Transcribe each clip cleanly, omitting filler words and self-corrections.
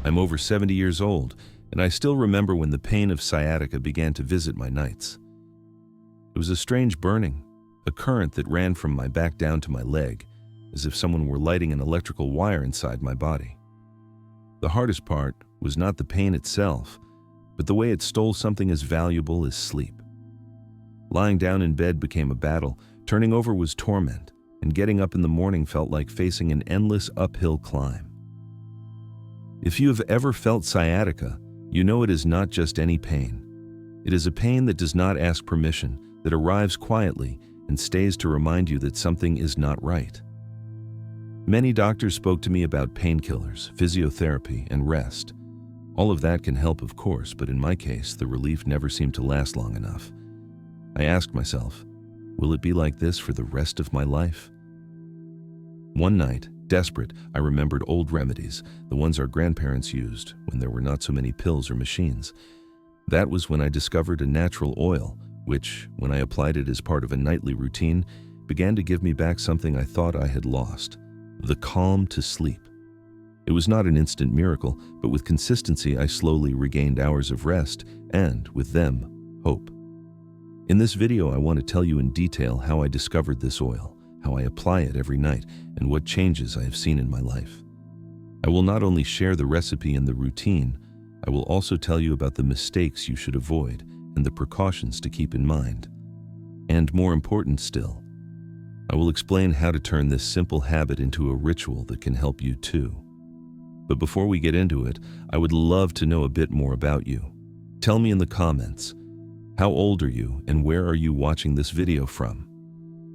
I'm over 70 years old, and I still remember when the pain of sciatica began to visit my nights. It was a strange burning, a current that ran from my back down to my leg, as if someone were lighting an electrical wire inside my body. The hardest part was not the pain itself, but the way it stole something as valuable as sleep. Lying down in bed became a battle, turning over was torment, and getting up in the morning felt like facing an endless uphill climb. If you have ever felt sciatica, you know it is not just any pain. It is a pain that does not ask permission, that arrives quietly and stays to remind you that something is not right. Many doctors spoke to me about painkillers, physiotherapy, and rest. All of that can help, of course, but in my case, the relief never seemed to last long enough. I asked myself, will it be like this for the rest of my life? One night, desperate, I remembered old remedies, the ones our grandparents used when there were not so many pills or machines. That was when I discovered a natural oil, which, when I applied it as part of a nightly routine, began to give me back something I thought I had lost: the calm to sleep. It was not an instant miracle, but with consistency I slowly regained hours of rest and, with them, hope. In this video I want to tell you in detail how I discovered this oil, how I apply it every night, and what changes I have seen in my life. I will not only share the recipe and the routine, I will also tell you about the mistakes you should avoid and the precautions to keep in mind. And more important still, I will explain how to turn this simple habit into a ritual that can help you too. But before we get into it, I would love to know a bit more about you. Tell me in the comments, how old are you and where are you watching this video from?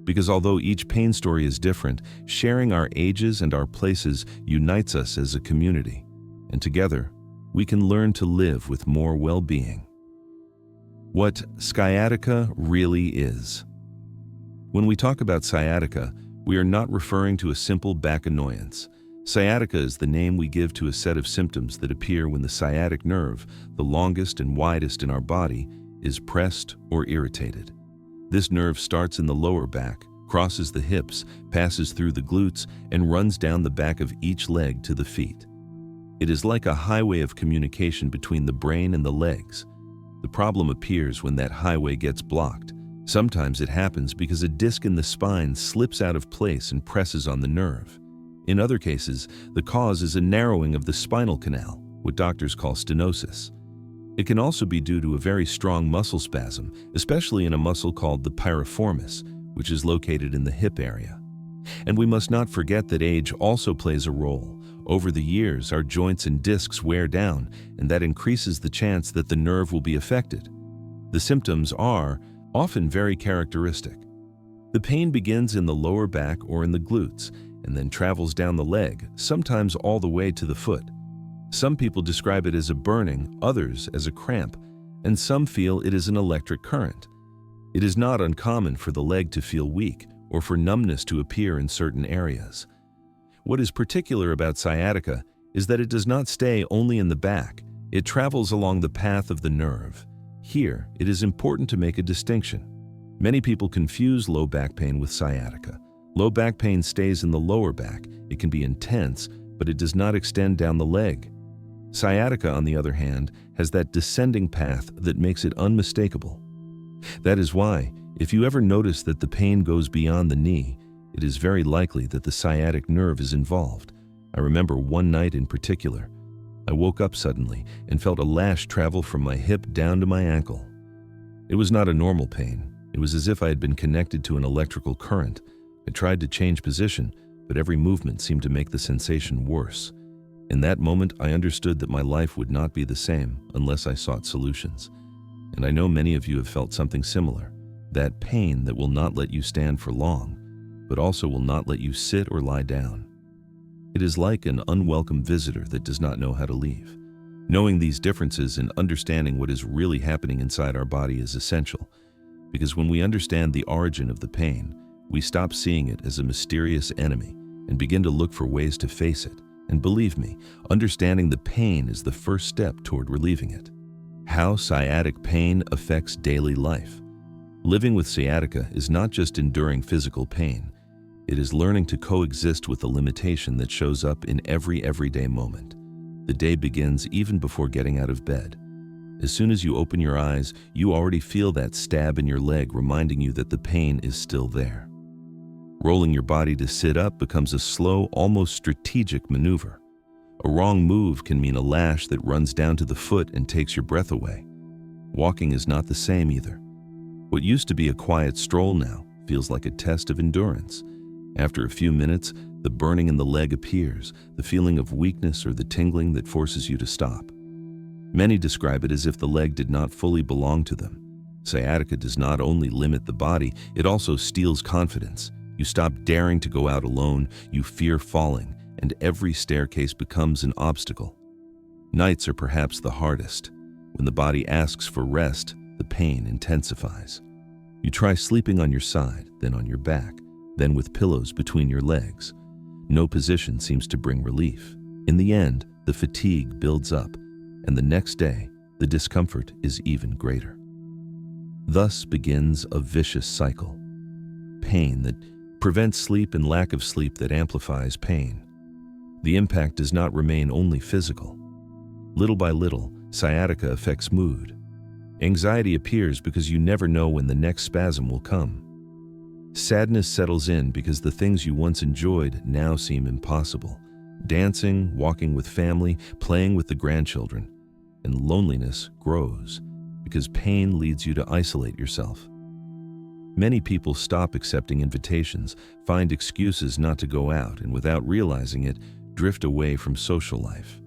Because although each pain story is different, sharing our ages and our places unites us as a community, and together we can learn to live with more well-being. What sciatica really is. When we talk about sciatica, we are not referring to a simple back annoyance. Sciatica is the name we give to a set of symptoms that appear when the sciatic nerve, the longest and widest in our body, is pressed or irritated. This nerve starts in the lower back, crosses the hips, passes through the glutes, and runs down the back of each leg to the feet. It is like a highway of communication between the brain and the legs. The problem appears when that highway gets blocked. Sometimes it happens because a disc in the spine slips out of place and presses on the nerve. In other cases, the cause is a narrowing of the spinal canal, what doctors call stenosis. It can also be due to a very strong muscle spasm, especially in a muscle called the piriformis, which is located in the hip area. And we must not forget that age also plays a role. Over the years, our joints and discs wear down, and that increases the chance that the nerve will be affected. The symptoms are often very characteristic. The pain begins in the lower back or in the glutes, and then travels down the leg, sometimes all the way to the foot. Some people describe it as a burning, others as a cramp, and some feel it is an electric current. It is not uncommon for the leg to feel weak or for numbness to appear in certain areas. What is particular about sciatica is that it does not stay only in the back, it travels along the path of the nerve. Here, it is important to make a distinction. Many people confuse low back pain with sciatica. Low back pain stays in the lower back. It can be intense, but it does not extend down the leg. Sciatica, on the other hand, has that descending path that makes it unmistakable. That is why, if you ever notice that the pain goes beyond the knee, it is very likely that the sciatic nerve is involved. I remember one night in particular. I woke up suddenly and felt a lash travel from my hip down to my ankle. It was not a normal pain. It was as if I had been connected to an electrical current. I tried to change position, but every movement seemed to make the sensation worse. In that moment, I understood that my life would not be the same unless I sought solutions. And I know many of you have felt something similar. That pain that will not let you stand for long, but also will not let you sit or lie down. It is like an unwelcome visitor that does not know how to leave. Knowing these differences and understanding what is really happening inside our body is essential, because when we understand the origin of the pain, we stop seeing it as a mysterious enemy and begin to look for ways to face it. And believe me, understanding the pain is the first step toward relieving it. How sciatic pain affects daily life. Living with sciatica is not just enduring physical pain. It is learning to coexist with the limitation that shows up in every everyday moment. The day begins even before getting out of bed. As soon as you open your eyes, you already feel that stab in your leg reminding you that the pain is still there. Rolling your body to sit up becomes a slow, almost strategic maneuver. A wrong move can mean a lash that runs down to the foot and takes your breath away. Walking is not the same either. What used to be a quiet stroll now feels like a test of endurance. After a few minutes, the burning in the leg appears, the feeling of weakness or the tingling that forces you to stop. Many describe it as if the leg did not fully belong to them. Sciatica does not only limit the body, it also steals confidence. You stop daring to go out alone, you fear falling, and every staircase becomes an obstacle. Nights are perhaps the hardest. When the body asks for rest, the pain intensifies. You try sleeping on your side, then on your back, then with pillows between your legs. No position seems to bring relief. In the end, the fatigue builds up, and the next day, the discomfort is even greater. Thus begins a vicious cycle. Pain that prevents sleep and lack of sleep that amplifies pain. The impact does not remain only physical. Little by little, sciatica affects mood. Anxiety appears because you never know when the next spasm will come. Sadness settles in because the things you once enjoyed now seem impossible. Dancing, walking with family, playing with the grandchildren. And loneliness grows because pain leads you to isolate yourself. Many people stop accepting invitations, find excuses not to go out, and without realizing it, drift away from social life.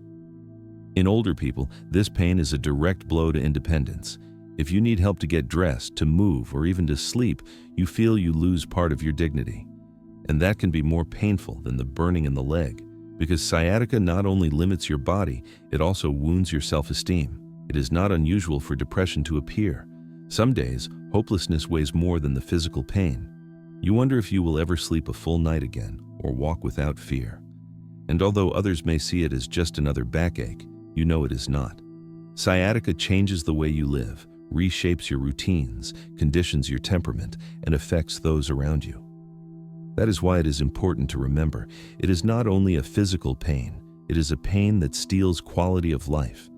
In older people, this pain is a direct blow to independence. If you need help to get dressed, to move, or even to sleep, you feel you lose part of your dignity. And that can be more painful than the burning in the leg, because sciatica not only limits your body, it also wounds your self-esteem. It is not unusual for depression to appear. Some days, hopelessness weighs more than the physical pain. You wonder if you will ever sleep a full night again, or walk without fear. And although others may see it as just another backache, you know it is not. Sciatica changes the way you live, reshapes your routines, conditions your temperament, and affects those around you. That is why it is important to remember, it is not only a physical pain, it is a pain that steals quality of life.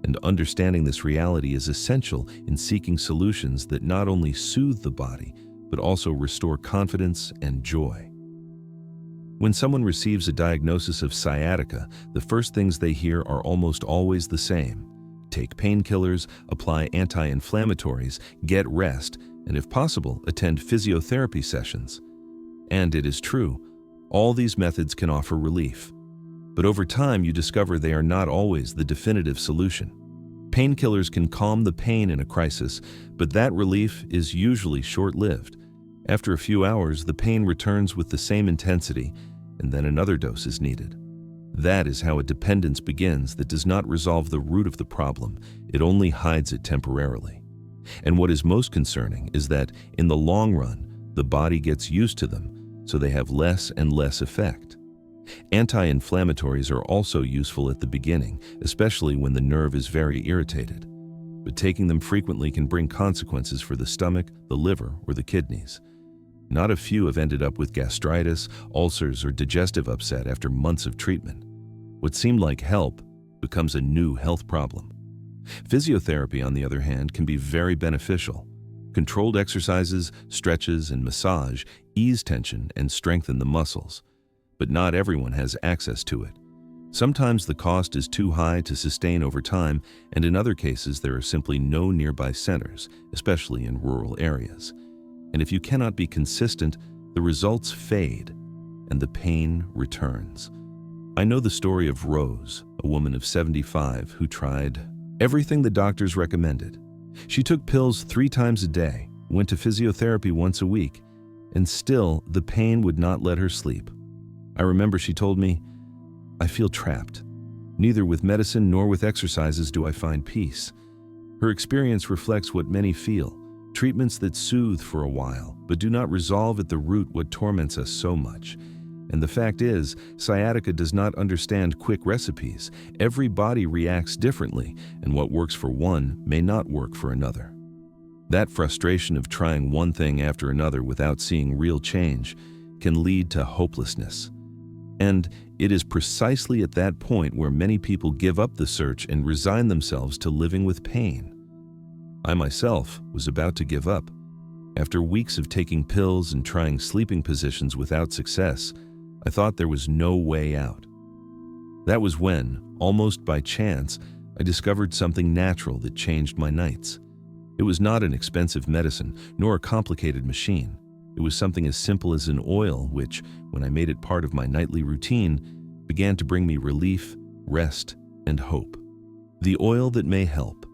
And understanding this reality is essential in seeking solutions that not only soothe the body, but also restore confidence and joy. When someone receives a diagnosis of sciatica, the first things they hear are almost always the same. Take painkillers, apply anti-inflammatories, get rest, and if possible, attend physiotherapy sessions. And it is true, all these methods can offer relief. But over time, you discover they are not always the definitive solution. Painkillers can calm the pain in a crisis, but that relief is usually short-lived. After a few hours, the pain returns with the same intensity, and then another dose is needed. That is how a dependence begins that does not resolve the root of the problem, it only hides it temporarily. And what is most concerning is that, in the long run, the body gets used to them, so they have less and less effect. Anti-inflammatories are also useful at the beginning, especially when the nerve is very irritated. But taking them frequently can bring consequences for the stomach, the liver, or the kidneys. Not a few have ended up with gastritis, ulcers, or digestive upset after months of treatment. What seemed like help becomes a new health problem. Physiotherapy, on the other hand, can be very beneficial. Controlled exercises, stretches, and massage ease tension and strengthen the muscles. But not everyone has access to it. Sometimes the cost is too high to sustain over time, and in other cases there are simply no nearby centers, especially in rural areas. And if you cannot be consistent, the results fade, and the pain returns. I know the story of Rose, a woman of 75 who tried everything the doctors recommended. She took pills 3 times a day, went to physiotherapy once a week, and still the pain would not let her sleep. I remember she told me, "I feel trapped. Neither with medicine nor with exercises do I find peace." Her experience reflects what many feel. Treatments that soothe for a while, but do not resolve at the root what torments us so much. And the fact is, sciatica does not understand quick recipes. Every body reacts differently, and what works for one may not work for another. That frustration of trying one thing after another without seeing real change can lead to hopelessness. And it is precisely at that point where many people give up the search and resign themselves to living with pain. I myself was about to give up. After weeks of taking pills and trying sleeping positions without success, I thought there was no way out. That was when, almost by chance, I discovered something natural that changed my nights. It was not an expensive medicine, nor a complicated machine. It was something as simple as an oil which, when I made it part of my nightly routine, began to bring me relief, rest, and hope. The oil that may help.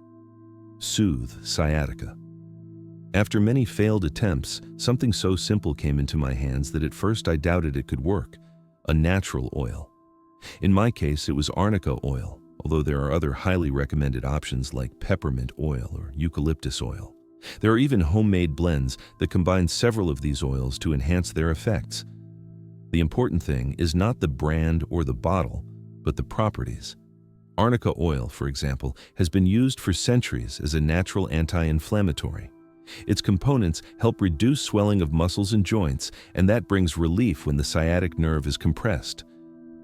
Soothe sciatica. After many failed attempts, something so simple came into my hands that at first I doubted it could work: a natural oil. In my case, it was arnica oil, although there are other highly recommended options like peppermint oil or eucalyptus oil. There are even homemade blends that combine several of these oils to enhance their effects. The important thing is not the brand or the bottle, but the properties. Arnica oil, for example, has been used for centuries as a natural anti-inflammatory. Its components help reduce swelling of muscles and joints, and that brings relief when the sciatic nerve is compressed.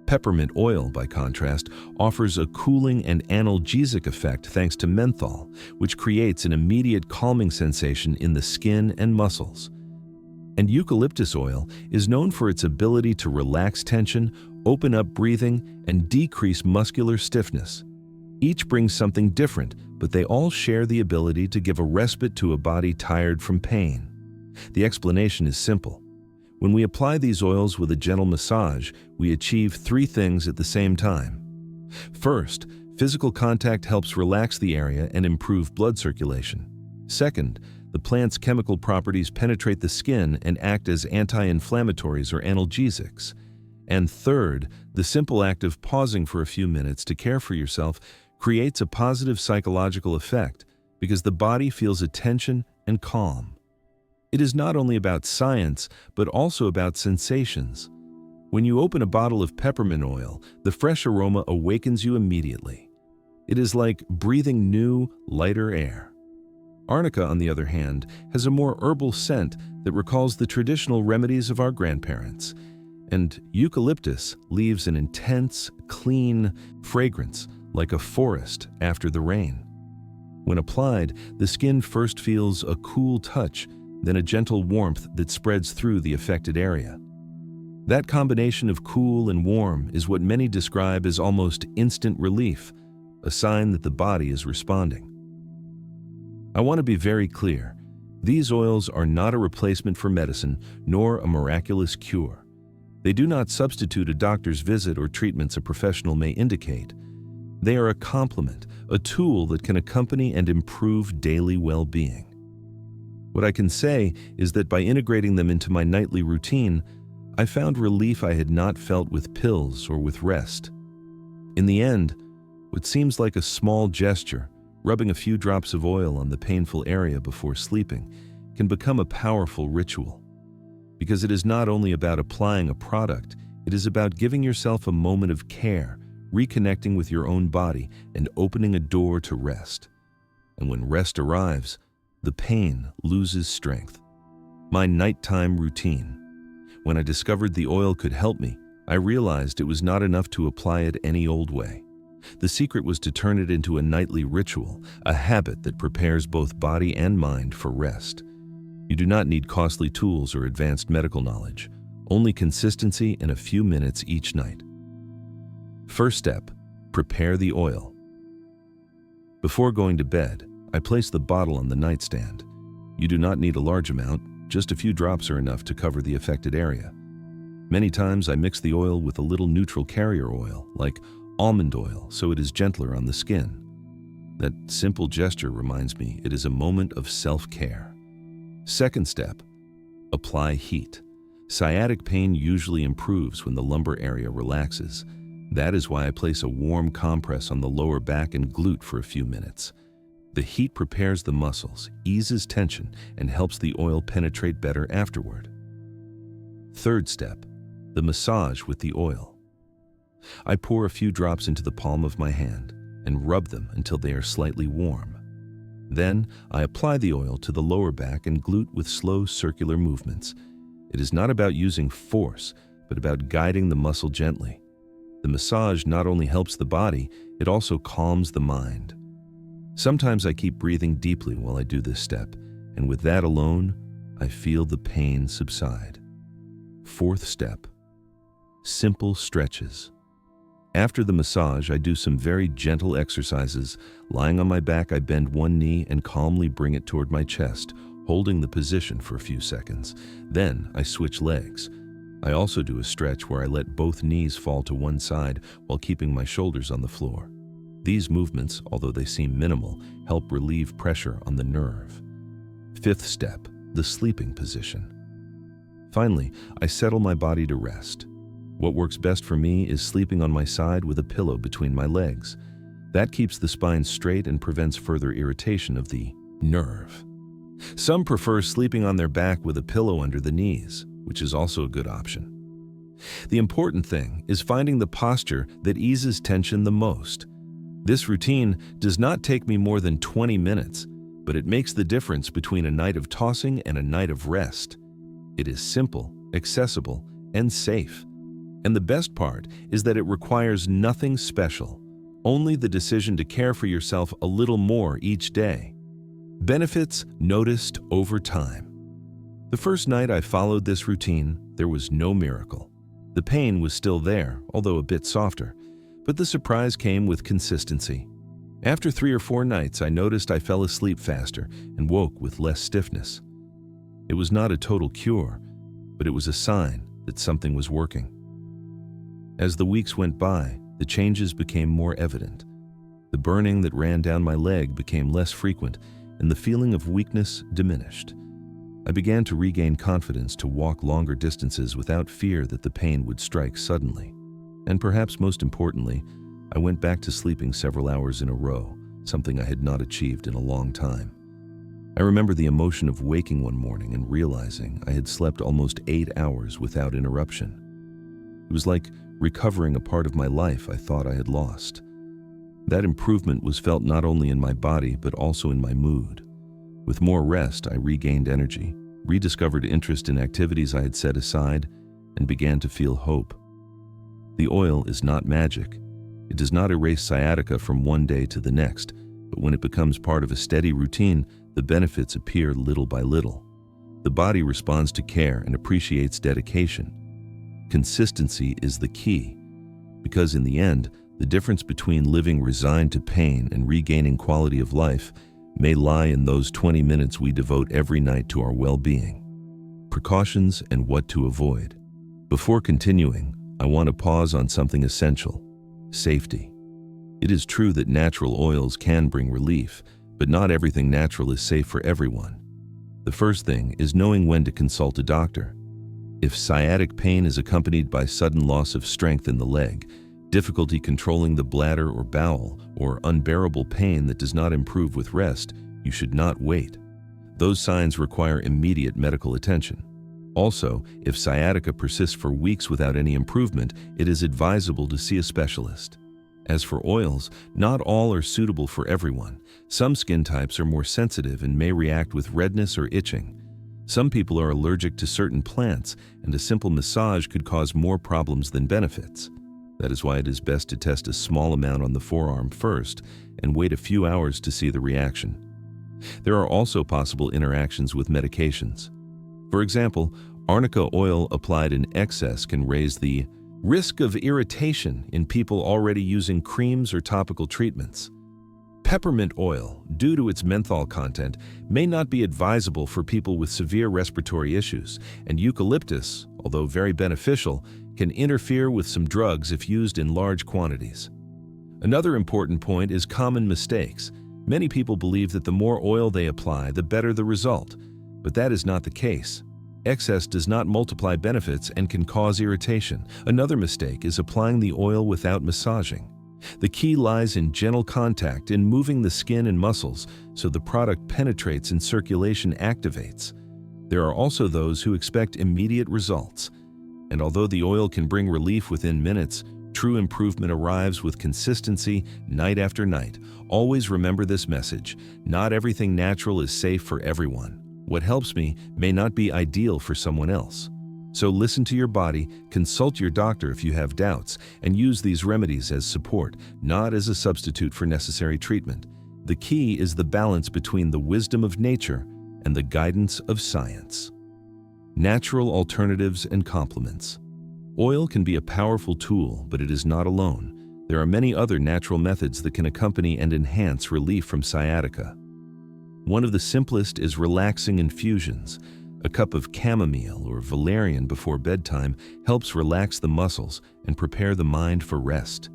Peppermint oil, by contrast, offers a cooling and analgesic effect thanks to menthol, which creates an immediate calming sensation in the skin and muscles. And eucalyptus oil is known for its ability to relax tension, open up breathing, and decrease muscular stiffness. Each brings something different, but they all share the ability to give a respite to a body tired from pain. The explanation is simple. When we apply these oils with a gentle massage, we achieve three things at the same time. First, physical contact helps relax the area and improve blood circulation. Second, the plant's chemical properties penetrate the skin and act as anti-inflammatories or analgesics. And third, the simple act of pausing for a few minutes to care for yourself creates a positive psychological effect because the body feels a tension and calm. It is not only about science, but also about sensations. When you open a bottle of peppermint oil, the fresh aroma awakens you immediately. It is like breathing new, lighter air. Arnica, on the other hand, has a more herbal scent that recalls the traditional remedies of our grandparents. And eucalyptus leaves an intense, clean fragrance, like a forest after the rain. When applied, the skin first feels a cool touch, then a gentle warmth that spreads through the affected area. That combination of cool and warm is what many describe as almost instant relief, a sign that the body is responding. I want to be very clear. These oils are not a replacement for medicine, nor a miraculous cure. They do not substitute a doctor's visit or treatments a professional may indicate. They are a complement, a tool that can accompany and improve daily well-being. What I can say is that by integrating them into my nightly routine, I found relief I had not felt with pills or with rest. In the end, what seems like a small gesture, rubbing a few drops of oil on the painful area before sleeping, can become a powerful ritual. Because it is not only about applying a product, it is about giving yourself a moment of care, reconnecting with your own body, and opening a door to rest. And when rest arrives, the pain loses strength. My nighttime routine. When I discovered the oil could help me, I realized it was not enough to apply it any old way. The secret was to turn it into a nightly ritual, a habit that prepares both body and mind for rest. You do not need costly tools or advanced medical knowledge, only consistency and a few minutes each night. First step, prepare the oil. Before going to bed, I place the bottle on the nightstand. You do not need a large amount, just a few drops are enough to cover the affected area. Many times I mix the oil with a little neutral carrier oil, like almond oil, so it is gentler on the skin. That simple gesture reminds me it is a moment of self-care. Second step, apply heat. Sciatic pain usually improves when the lumbar area relaxes. That is why I place a warm compress on the lower back and glute for a few minutes. The heat prepares the muscles, eases tension, and helps the oil penetrate better afterward. Third step, the massage with the oil. I pour a few drops into the palm of my hand and rub them until they are slightly warm. Then I apply the oil to the lower back and glute with slow circular movements. It is not about using force, but about guiding the muscle gently. The massage not only helps the body, it also calms the mind. Sometimes I keep breathing deeply while I do this step, and with that alone, I feel the pain subside. Fourth step, simple stretches. After the massage, I do some very gentle exercises. Lying on my back, I bend one knee and calmly bring it toward my chest, holding the position for a few seconds. Then I switch legs. I also do a stretch where I let both knees fall to one side while keeping my shoulders on the floor. These movements, although they seem minimal, help relieve pressure on the nerve. Fifth step, the sleeping position. Finally, I settle my body to rest. What works best for me is sleeping on my side with a pillow between my legs. That keeps the spine straight and prevents further irritation of the nerve. Some prefer sleeping on their back with a pillow under the knees, which is also a good option. The important thing is finding the posture that eases tension the most. This routine does not take me more than 20 minutes, but it makes the difference between a night of tossing and a night of rest. It is simple, accessible, and safe. And the best part is that it requires nothing special, only the decision to care for yourself a little more each day. Benefits noticed over time. The first night I followed this routine, there was no miracle. The pain was still there, although a bit softer, but the surprise came with consistency. After 3 or 4 nights, I noticed I fell asleep faster and woke with less stiffness. It was not a total cure, but it was a sign that something was working. As the weeks went by, the changes became more evident. The burning that ran down my leg became less frequent, and the feeling of weakness diminished. I began to regain confidence to walk longer distances without fear that the pain would strike suddenly. And perhaps most importantly, I went back to sleeping several hours in a row, something I had not achieved in a long time. I remember the emotion of waking one morning and realizing I had slept almost 8 hours without interruption. It was like recovering a part of my life I thought I had lost. That improvement was felt not only in my body but also in my mood. With more rest, I regained energy, rediscovered interest in activities I had set aside, and began to feel hope. The oil is not magic. It does not erase sciatica from one day to the next, but when it becomes part of a steady routine, the benefits appear little by little. The body responds to care and appreciates dedication. Consistency is the key, because in the end, the difference between living resigned to pain and regaining quality of life may lie in those 20 minutes we devote every night to our well-being. Precautions and what to avoid. Before continuing, I want to pause on something essential: safety. It is true that natural oils can bring relief, but not everything natural is safe for everyone. The first thing is knowing when to consult a doctor. If sciatic pain is accompanied by sudden loss of strength in the leg, difficulty controlling the bladder or bowel, or unbearable pain that does not improve with rest, you should not wait. Those signs require immediate medical attention. Also, if sciatica persists for weeks without any improvement, it is advisable to see a specialist. As for oils, not all are suitable for everyone. Some skin types are more sensitive and may react with redness or itching. Some people are allergic to certain plants, and a simple massage could cause more problems than benefits. That is why it is best to test a small amount on the forearm first and wait a few hours to see the reaction. There are also possible interactions with medications. For example, arnica oil applied in excess can raise the risk of irritation in people already using creams or topical treatments. Peppermint oil, due to its menthol content, may not be advisable for people with severe respiratory issues, and eucalyptus, although very beneficial, can interfere with some drugs if used in large quantities. Another important point is common mistakes. Many people believe that the more oil they apply, the better the result, but that is not the case. Excess does not multiply benefits and can cause irritation. Another mistake is applying the oil without massaging. The key lies in gentle contact, in moving the skin and muscles so the product penetrates and circulation activates. There are also those who expect immediate results. And although the oil can bring relief within minutes, true improvement arrives with consistency night after night. Always remember this message: not everything natural is safe for everyone. What helps me may not be ideal for someone else. So listen to your body, consult your doctor if you have doubts, and use these remedies as support, not as a substitute for necessary treatment. The key is the balance between the wisdom of nature and the guidance of science. Natural alternatives and complements. Oil can be a powerful tool, but it is not alone. There are many other natural methods that can accompany and enhance relief from sciatica. One of the simplest is relaxing infusions. A cup of chamomile or valerian before bedtime helps relax the muscles and prepare the mind for rest.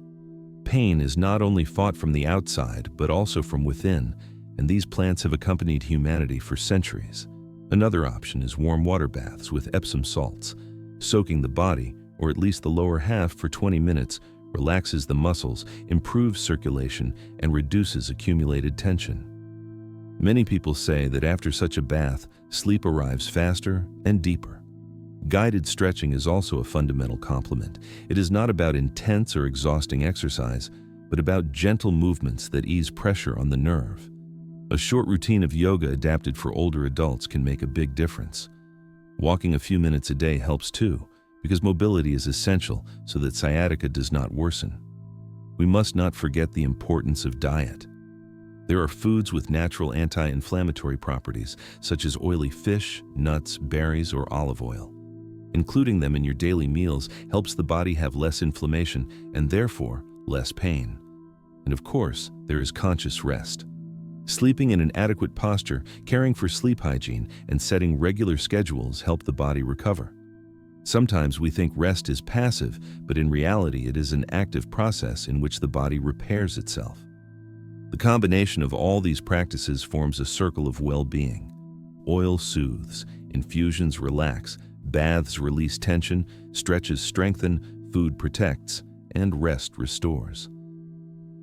Pain is not only fought from the outside, but also from within, and these plants have accompanied humanity for centuries. Another option is warm water baths with Epsom salts. Soaking the body, or at least the lower half, for 20 minutes relaxes the muscles, improves circulation, and reduces accumulated tension. Many people say that after such a bath, sleep arrives faster and deeper. Guided stretching is also a fundamental complement. It is not about intense or exhausting exercise, but about gentle movements that ease pressure on the nerve. A short routine of yoga adapted for older adults can make a big difference. Walking a few minutes a day helps too, because mobility is essential so that sciatica does not worsen. We must not forget the importance of diet. There are foods with natural anti-inflammatory properties, such as oily fish, nuts, berries, or olive oil. Including them in your daily meals helps the body have less inflammation and therefore less pain. And of course, there is conscious rest. Sleeping in an adequate posture, caring for sleep hygiene, and setting regular schedules help the body recover. Sometimes we think rest is passive, but in reality it is an active process in which the body repairs itself. The combination of all these practices forms a circle of well-being. Oil soothes, infusions relax, baths release tension, stretches strengthen, food protects, and rest restores.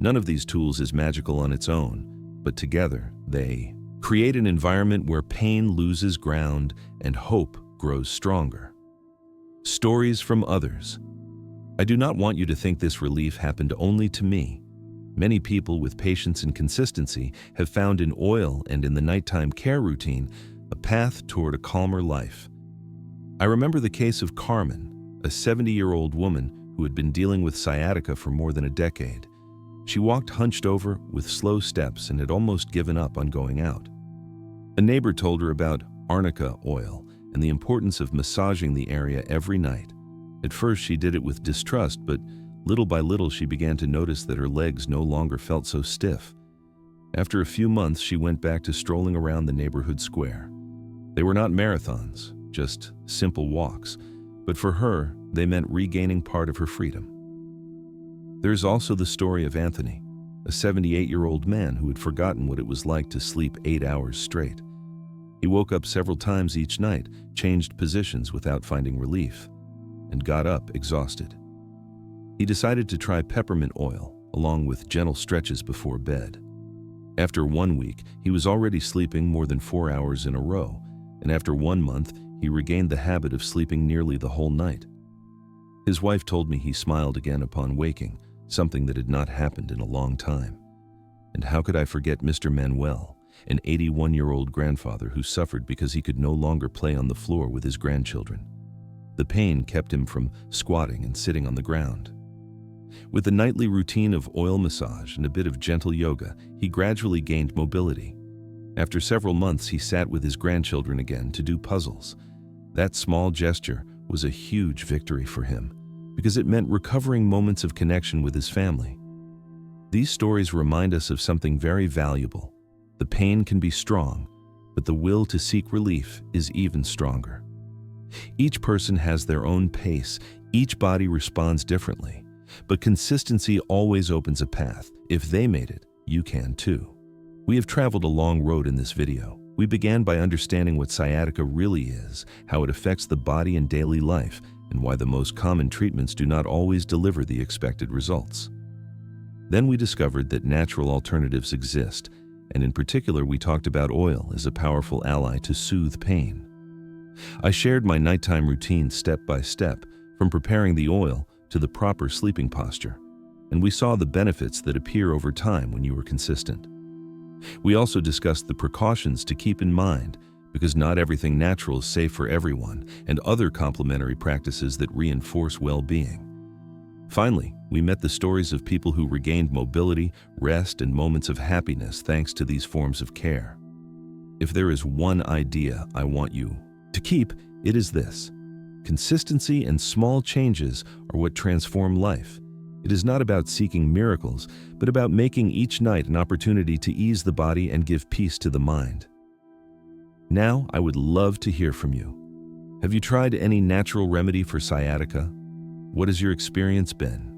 None of these tools is magical on its own, but together they create an environment where pain loses ground and hope grows stronger. Stories from others. I do not want you to think this relief happened only to me. Many people with patience and consistency have found in oil and in the nighttime care routine a path toward a calmer life. I remember the case of Carmen, a 70-year-old woman who had been dealing with sciatica for more than a decade. She walked hunched over with slow steps and had almost given up on going out. A neighbor told her about arnica oil and the importance of massaging the area every night. At first she did it with distrust, but little by little she began to notice that her legs no longer felt so stiff. After a few months, she went back to strolling around the neighborhood square. They were not marathons, just simple walks, but for her, they meant regaining part of her freedom. There's also the story of Anthony, a 78-year-old man who had forgotten what it was like to sleep 8 hours straight. He woke up several times each night, changed positions without finding relief, and got up exhausted. He decided to try peppermint oil, along with gentle stretches before bed. After 1 week, he was already sleeping more than 4 hours in a row, and after 1 month, he regained the habit of sleeping nearly the whole night. His wife told me he smiled again upon waking, something that had not happened in a long time. And how could I forget Mr. Manuel, an 81-year-old grandfather who suffered because he could no longer play on the floor with his grandchildren. The pain kept him from squatting and sitting on the ground. With a nightly routine of oil massage and a bit of gentle yoga, he gradually gained mobility. After several months, he sat with his grandchildren again to do puzzles. That small gesture was a huge victory for him, because it meant recovering moments of connection with his family. These stories remind us of something very valuable. The pain can be strong, but the will to seek relief is even stronger. Each person has their own pace, each body responds differently, but consistency always opens a path. If they made it, you can too. We have traveled a long road in this video. We began by understanding what sciatica really is, how it affects the body in daily life, and why the most common treatments do not always deliver the expected results. Then we discovered that natural alternatives exist, and in particular we talked about oil as a powerful ally to soothe pain. I shared my nighttime routine step by step, from preparing the oil to the proper sleeping posture, and we saw the benefits that appear over time when you are consistent. We also discussed the precautions to keep in mind, because not everything natural is safe for everyone, and other complementary practices that reinforce well-being. Finally, we met the stories of people who regained mobility, rest, and moments of happiness thanks to these forms of care. If there is one idea I want you to keep, it is this: consistency and small changes are what transform life. It is not about seeking miracles, but about making each night an opportunity to ease the body and give peace to the mind. Now, I would love to hear from you. Have you tried any natural remedy for sciatica? What has your experience been?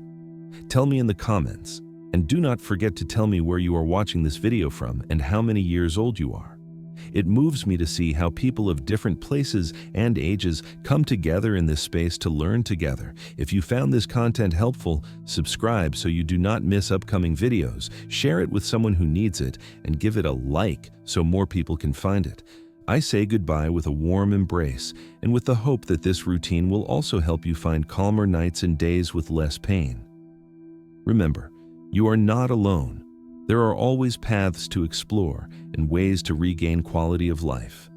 Tell me in the comments, and do not forget to tell me where you are watching this video from and how many years old you are. It moves me to see how people of different places and ages come together in this space to learn together. If you found this content helpful, subscribe so you do not miss upcoming videos, share it with someone who needs it, and give it a like so more people can find it. I say goodbye with a warm embrace and with the hope that this routine will also help you find calmer nights and days with less pain. Remember, you are not alone. There are always paths to explore and ways to regain quality of life.